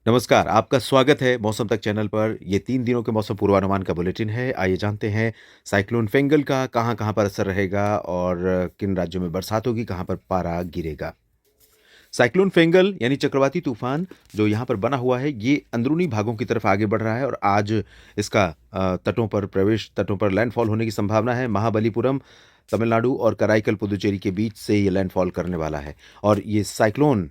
नमस्कार, आपका स्वागत है मौसम तक चैनल पर। ये 3 दिनों के मौसम पूर्वानुमान का बुलेटिन है। आइए जानते हैं साइक्लोन फेंगल का कहाँ-कहाँ पर असर रहेगा और किन राज्यों में बरसात होगी, कहाँ पर पारा गिरेगा। साइक्लोन फेंगल यानी चक्रवाती तूफान जो यहाँ पर बना हुआ है, ये अंदरूनी भागों की तरफ आगे बढ़ रहा है और आज इसका तटों पर लैंडफॉल होने की संभावना है। महाबलीपुरम, तमिलनाडु और कराईकल पुदुचेरी के बीच से ये लैंडफॉल करने वाला है और ये साइक्लोन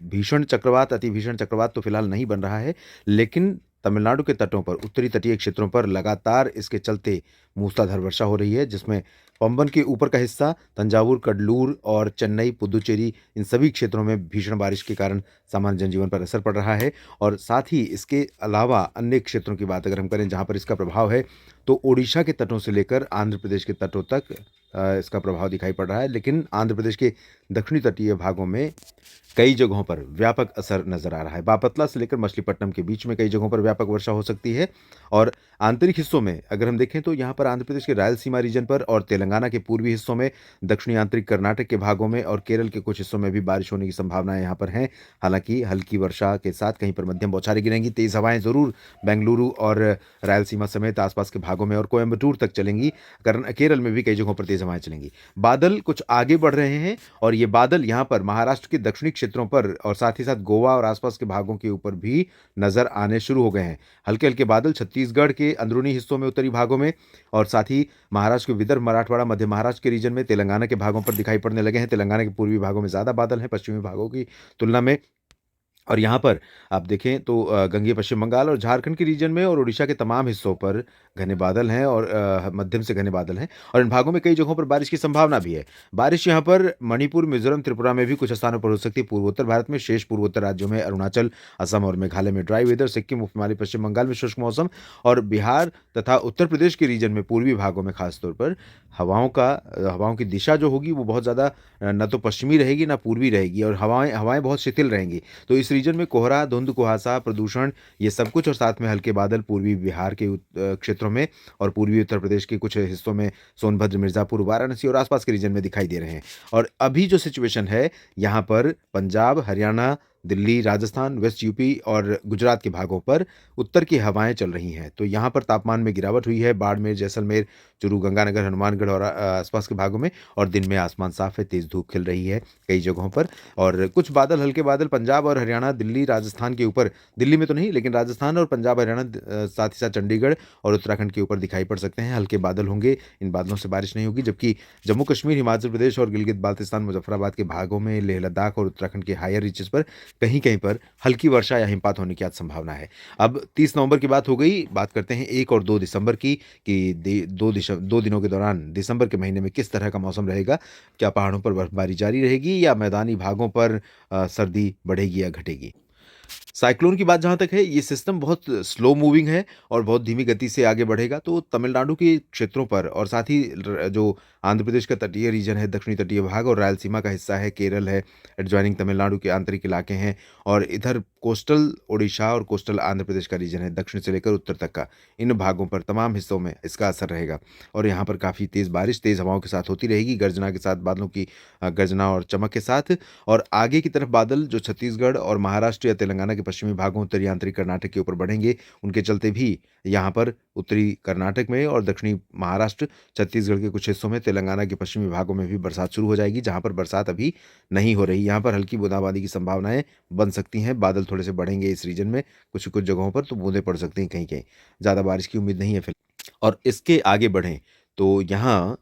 भीषण चक्रवात, अति भीषण चक्रवात तो फिलहाल नहीं बन रहा है, लेकिन तमिलनाडु के तटों पर, उत्तरी तटीय क्षेत्रों पर लगातार इसके चलते मूसलाधार वर्षा हो रही है, जिसमें पंबन के ऊपर का हिस्सा, तंजावुर, कडलूर और चेन्नई, पुदुचेरी इन सभी क्षेत्रों में भीषण बारिश के कारण सामान्य जनजीवन पर असर पड़ रहा है और साथ ही इसके अलावा अन्य क्षेत्रों की बात अगर हम करें जहाँ पर इसका प्रभाव है, तो ओडिशा के तटों से लेकर आंध्र प्रदेश के तटों तक इसका प्रभाव दिखाई पड़ रहा है। लेकिन आंध्र प्रदेश के दक्षिणी तटीय भागों में कई जगहों पर व्यापक असर नजर आ रहा है। बापतला से लेकर मछलीपट्टनम के बीच में कई जगहों पर व्यापक वर्षा हो सकती है और आंतरिक हिस्सों में अगर हम देखें तो यहाँ पर आंध्र प्रदेश के रायलसीमा रीजन पर और तेलंगाना के पूर्वी हिस्सों में, दक्षिणी आंतरिक कर्नाटक के भागों में और केरल के कुछ हिस्सों में भी बारिश होने की संभावनाएं यहाँ पर हैं। हालांकि हल्की वर्षा के साथ कहीं पर मध्यम बौछारें गिरेंगी। तेज हवाएं जरूर बेंगलुरु और रायलसीमा समेत आसपास के भागों में और कोयम्बटूर तक चलेंगी। केरल में भी कई जगहों पर तेज हवाएं चलेंगी। बादल कुछ आगे बढ़ रहे हैं और ये बादल यहाँ पर महाराष्ट्र के दक्षिणी क्षेत्रों पर और साथ ही साथ गोवा और आसपास के भागों के ऊपर भी नजर आने शुरू हो गए हैं। हल्के हल्के बादल छत्तीसगढ़ के अंदरूनी हिस्सों में, उत्तरी भागों में और साथ ही महाराष्ट्र के विदर्भ, मराठवाड़ा, मध्य महाराष्ट्र के रीजन में, तेलंगाना के भागों पर दिखाई पड़ने लगे हैं। तेलंगाना के पूर्वी भागों में ज्यादा बादल हैं पश्चिमी भागों की तुलना में। और यहाँ पर आप देखें तो गंगेय पश्चिम बंगाल और झारखंड के रीजन में और उड़ीसा के तमाम हिस्सों पर घने बादल हैं और मध्यम से घने बादल हैं और इन भागों में कई जगहों पर बारिश की संभावना भी है। बारिश यहाँ पर मणिपुर, मिजोरम, त्रिपुरा में भी कुछ स्थानों पर हो सकती है। पूर्वोत्तर भारत में, शेष पूर्वोत्तर राज्यों में, अरुणाचल, असम और मेघालय में ड्राई वेदर, सिक्किम, उपहिमालय पश्चिम बंगाल में शुष्क मौसम और बिहार तथा उत्तर प्रदेश के रीजन में पूर्वी भागों में खासतौर पर हवाओं की दिशा जो होगी वो बहुत ज़्यादा न तो पश्चिमी रहेगी ना पूर्वी रहेगी और हवाएं हवाएं बहुत शिथिल रहेंगी। तो इस रीजन में कोहरा, धुंध, कुहासा, प्रदूषण ये सब कुछ और साथ में हल्के बादल पूर्वी बिहार के क्षेत्रों में और पूर्वी उत्तर प्रदेश के कुछ हिस्सों में, सोनभद्र, मिर्जापुर, वाराणसी और आसपास के रीजन में दिखाई दे रहे हैं। और अभी जो सिचुएशन है यहाँ पर पंजाब, हरियाणा, दिल्ली, राजस्थान, वेस्ट यूपी और गुजरात के भागों पर उत्तर की हवाएं चल रही हैं। तो यहाँ पर तापमान में गिरावट हुई है। बाड़मेर, जैसलमेर, चूरू, गंगानगर, हनुमानगढ़ और आसपास के भागों में और दिन में आसमान साफ है, तेज धूप खिल रही है कई जगहों पर और कुछ बादल, हल्के बादल पंजाब और हरियाणा, दिल्ली, राजस्थान के ऊपर, दिल्ली में तो नहीं लेकिन राजस्थान और पंजाब, हरियाणा, साथ ही साथ चंडीगढ़ और उत्तराखंड के ऊपर दिखाई पड़ सकते हैं। हल्के बादल होंगे, इन बादलों से बारिश नहीं होगी। जबकि जम्मू कश्मीर, हिमाचल प्रदेश और गिलगित बाल्तिस्तान, मुजफ्फराबाद के भागों में, लेह लद्दाख और उत्तराखंड के हायर रीचेस पर कहीं-कहीं पर हल्की वर्षा या हिमपात होने की आज संभावना है। अब 30 नवंबर की बात हो गई, बात करते हैं 1 और 2 दिसंबर की कि 2 दिनों के दौरान दिसंबर के महीने में किस तरह का मौसम रहेगा? क्या पहाड़ों पर बर्फबारी जारी रहेगी या मैदानी भागों पर सर्दी बढ़ेगी या घटेगी? साइक्लोन की बात जहाँ तक है, ये सिस्टम बहुत स्लो मूविंग है और बहुत धीमी गति से आगे बढ़ेगा। तो तमिलनाडु के क्षेत्रों पर और साथ ही जो आंध्र प्रदेश का तटीय रीजन है, दक्षिणी तटीय भाग और रायलसीमा का हिस्सा है, केरल है, एडजॉइनिंग तमिलनाडु के आंतरिक इलाके हैं और इधर कोस्टल ओडिशा और कोस्टल आंध्र प्रदेश का रीजन है, दक्षिण से लेकर उत्तर तक का। इन भागों पर, तमाम हिस्सों में इसका असर रहेगा और यहाँ पर काफ़ी तेज़ बारिश, तेज़ हवाओं के साथ होती रहेगी, गर्जना के साथ, बादलों की गर्जना और चमक के साथ। और आगे की तरफ बादल जो छत्तीसगढ़ और महाराष्ट्र या तेलंगाना के पश्चिमी भागों, उत्तरी आंतरिक कर्नाटक के ऊपर बढ़ेंगे, उनके चलते भी यहाँ पर उत्तरी कर्नाटक में और दक्षिणी महाराष्ट्र, छत्तीसगढ़ के कुछ हिस्सों में, तेलंगाना के पश्चिमी भागों में भी बरसात शुरू हो जाएगी, जहाँ पर बरसात अभी नहीं हो रही। यहाँ पर हल्की बूंदाबांदी की संभावनाएं बन सकती हैं। बादल थोड़े से बढ़ेंगे इस रीजन में, कुछ कुछ जगहों पर तो बूंदें पड़ सकती हैं कहीं कहीं। ज़्यादा बारिश की उम्मीद नहीं है फिलहाल। और इसके आगे बढ़ें तो यहाँ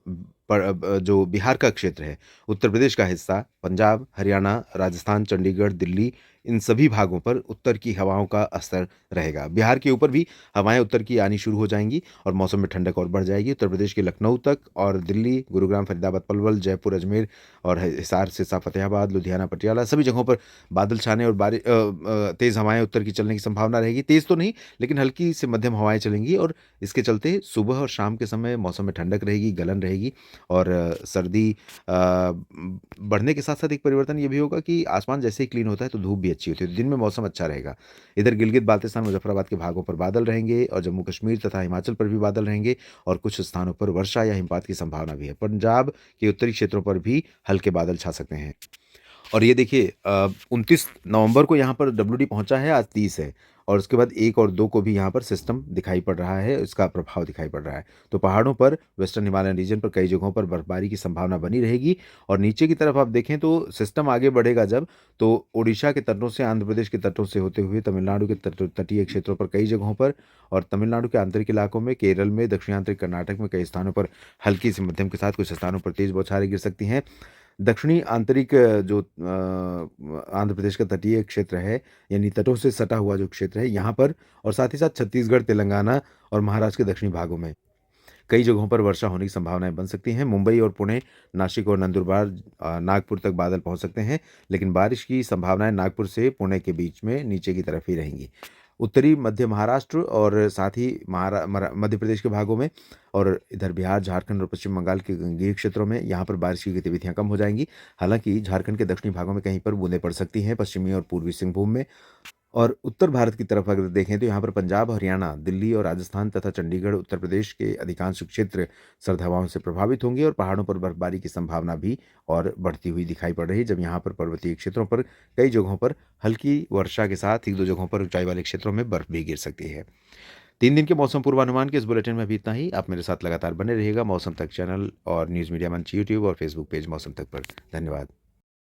जो बिहार का क्षेत्र है, उत्तर प्रदेश का हिस्सा, पंजाब, हरियाणा, राजस्थान, चंडीगढ़, दिल्ली, इन सभी भागों पर उत्तर की हवाओं का असर रहेगा। बिहार के ऊपर भी हवाएं उत्तर की आनी शुरू हो जाएंगी और मौसम में ठंडक और बढ़ जाएगी। उत्तर प्रदेश के लखनऊ तक और दिल्ली, गुरुग्राम, फरीदाबाद, पलवल, जयपुर, अजमेर और हिसार, सिरसा, फतेहाबाद, लुधियाना, पटियाला सभी जगहों पर बादल छाने और तेज हवाएं उत्तर की चलने की संभावना रहेगी। तेज तो नहीं लेकिन हल्की से मध्यम हवाएं चलेंगी और इसके चलते सुबह और शाम के समय मौसम में ठंडक रहेगी, गलन रहेगी और सर्दी बढ़ने के साथ साथ एक परिवर्तन ये भी होगा कि आसमान जैसे ही क्लीन होता है तो धूप भी अच्छी होती है, तो दिन में मौसम अच्छा रहेगा। इधर गिलगित बाल्तिस्तान, मुजफ्फराबाद के भागों पर बादल रहेंगे और जम्मू कश्मीर तथा हिमाचल पर भी बादल रहेंगे और कुछ स्थानों पर वर्षा या हिमपात की संभावना भी है। पंजाब के उत्तरी क्षेत्रों पर भी हल्के बादल छा सकते हैं। और ये देखिए 29 नवंबर को यहाँ पर डब्ल्यूडी पहुँचा है, आज 30 है और उसके बाद 1 और 2 को भी यहाँ पर सिस्टम दिखाई पड़ रहा है, इसका प्रभाव दिखाई पड़ रहा है। तो पहाड़ों पर वेस्टर्न हिमालयन रीजन पर कई जगहों पर बर्फबारी की संभावना बनी रहेगी और नीचे की तरफ आप देखें तो सिस्टम आगे बढ़ेगा जब, तो ओडिशा के तटों से, आंध्र प्रदेश के तटों से होते हुए तमिलनाडु के तटीय क्षेत्रों पर कई जगहों पर और तमिलनाडु के आंतरिक इलाकों में, केरल में, दक्षिणांतरिक कर्नाटक में कई स्थानों पर हल्की से मध्यम के साथ कुछ स्थानों पर तेज बौछारें गिर सकती हैं। दक्षिणी आंतरिक जो आंध्र प्रदेश का तटीय क्षेत्र है, यानी तटों से सटा हुआ जो क्षेत्र है, यहाँ पर और साथ ही साथ छत्तीसगढ़, तेलंगाना और महाराष्ट्र के दक्षिणी भागों में कई जगहों पर वर्षा होने की संभावनाएं बन सकती हैं। मुंबई और पुणे, नासिक और नंदुरबार, नागपुर तक बादल पहुंच सकते हैं, लेकिन बारिश की संभावनाएं नागपुर से पुणे के बीच में नीचे की तरफ ही रहेंगी। उत्तरी मध्य महाराष्ट्र और साथ ही मध्य प्रदेश के भागों में और इधर बिहार, झारखंड और पश्चिम बंगाल के गंगेय क्षेत्रों में यहाँ पर बारिश की गतिविधियां कम हो जाएंगी। हालांकि झारखंड के दक्षिणी भागों में कहीं पर बूंदें पड़ सकती हैं, पश्चिमी और पूर्वी सिंहभूम में। और उत्तर भारत की तरफ अगर देखें तो यहाँ पर पंजाब, हरियाणा, दिल्ली और राजस्थान तथा चंडीगढ़, उत्तर प्रदेश के अधिकांश क्षेत्र सर्द हवाओं से प्रभावित होंगे और पहाड़ों पर बर्फबारी की संभावना भी और बढ़ती हुई दिखाई पड़ रही है, जब यहाँ पर पर्वतीय क्षेत्रों पर कई जगहों पर हल्की वर्षा के साथ एक दो जगहों पर ऊंचाई वाले क्षेत्रों में बर्फ भी गिर सकती है। 3 दिन के मौसम पूर्वानुमान के इस बुलेटिन में अभी इतना ही। आप मेरे साथ लगातार बने रहिएगा मौसम तक चैनल और न्यूज़ मीडिया मंच यूट्यूब और फेसबुक पेज मौसम तक पर। धन्यवाद।